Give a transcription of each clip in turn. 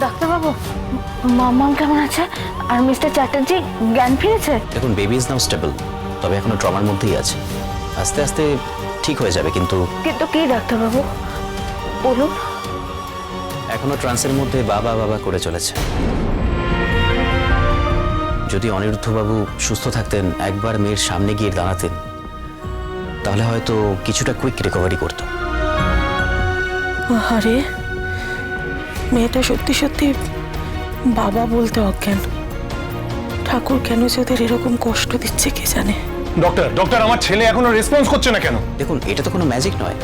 ডাক্তারবাবু, মাম্মাম কেমন আছে? আর মিস্টার চ্যাটার্জি জ্ঞান ফিরেছে? দেখুন, বেবি ইজ নাও স্টেবল, তবে এখনো ট্রমার মধ্যেই আছে। আস্তে আস্তে ঠিক হয়ে যাবে। কিন্তু কিন্তু কি ডাক্তারবাবু বলুন। এখনো ট্রান্সের মধ্যে বাবা বাবা করে চলেছে। যদি অনিরুদ্ধবাবু সুস্থ থাকতেন, একবার মেয়ের সামনে গিয়ে দাঁড়াতেন, তাহলে হয়তো কিছুটা কুইক রিকভারি করতো। আরে মেয়েটা সত্যি সত্যি বাবা বলতে অজ্ঞান। ঠাকুর কেন যে ওদের এরকম কষ্ট দিচ্ছে কে জানে। ডক্টর ডক্টর আমার ছেলে এখনো রেসপন্স করছে না কেন? দেখুন, এটা তো কোনো ম্যাজিক নয়,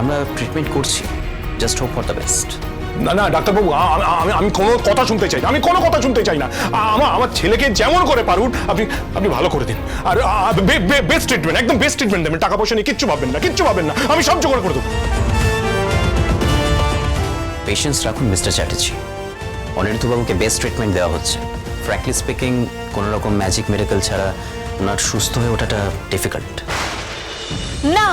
আমরা ট্রিটমেন্ট করছি, just hope for the best. না না ডাক্তারবাবু, আমি কোনো কথা শুনতে চাই না, আমি কোনো কথা শুনতে চাই না। আমার ছেলেকে যেমন করে পারুন আপনি ভালো করে দিন। আর বেস্ট ট্রিটমেন্ট, একদম বেস্ট ট্রিটমেন্ট দেবেন। টাকা পয়সা নিয়ে কিচ্ছু ভাববেন না, কিচ্ছু ভাববেন না, আমি সব জোগাড় করে দেবো। পেশেন্স রাখুন মিস্টার চ্যাটার্জি, অনিরুদ্ধবাবুকে বেস্ট ট্রিটমেন্ট দেওয়া হচ্ছে। ফ্র্যাঙ্কলি স্পিকিং, কোনো রকম ম্যাজিক মেডিকেল ছাড়া ওনার সুস্থ হয়ে ওঠাটা ডিফিকাল্ট। না,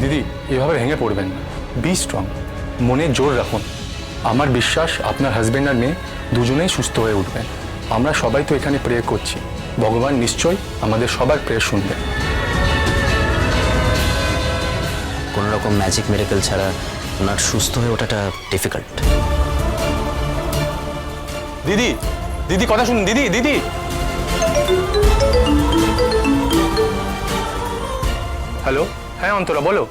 দিদি, এভাবে ভেঙে পড়বেন না। বি স্ট্রং, মনে জোর রাখুন। আমার বিশ্বাস আপনার হাজব্যান্ড আর মেয়ে দুজনেই সুস্থ হয়ে উঠবেন। আমরা সবাই তো এখানে প্রে করছি, ভগবান নিশ্চয়ই আমাদের সবার প্রেয়ার শুনবেন। কোনো রকম ম্যাজিক মেডিকেল ছাড়া ওনার সুস্থ হয়ে ওঠাটা ডিফিকাল্ট। দিদি, দিদি কথা শুনুন। দিদি, দিদি। হ্যালো, হ্যাঁ অন্তরা বলো।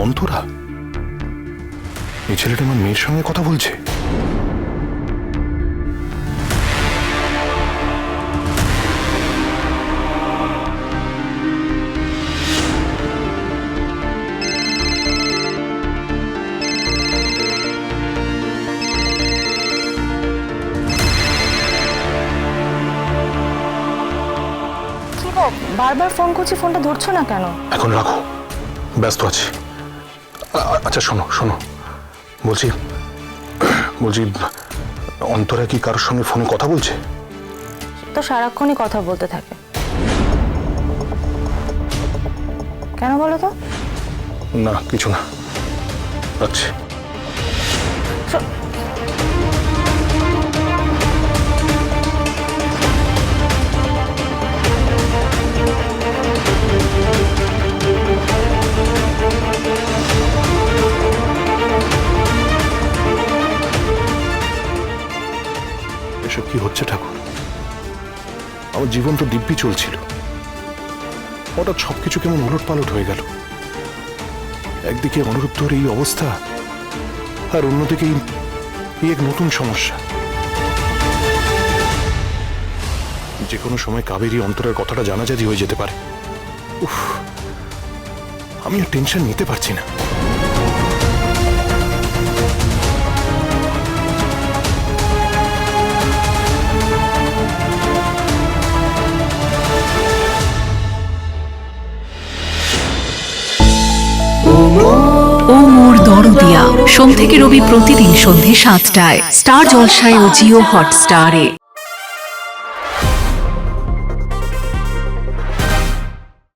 অন্তরা, এই ছেলেটা আমার মেয়ের সঙ্গে কথা বলছে। কি গো, বারবার ফোন করছি, ফোনটা ধরছো না কেন? এখন রাখো, ব্যস্ত আছি। আচ্ছা শোনো শোনো, বলছি অন্তরা কি কারোর সঙ্গে ফোনে কথা বলছে? তো সারাক্ষণই কথা বলতে থাকে। কেন বলো তো? না কিছু না, রাখছি। এসব কি হচ্ছে ঠাকুর? আমার জীবন তো দিব্যি চলছিল, হঠাৎ সবকিছু কেমন উলট পালট হয়ে গেল। একদিকে অনিরুদ্ধর এই অবস্থা, আর অন্যদিকে এই এক নতুন সমস্যা। যে কোনো সময় কাবেরী অন্তরের কথাটা জানাজানি হয়ে যেতে পারে। উফ, আমি আর টেনশন নিতে পারছি না। ও মোর দরদিয়া, সোম থেকে রবি প্রতিদিন সন্ধে ৭টায় স্টার জলসায় ও জিও হটস্টারে।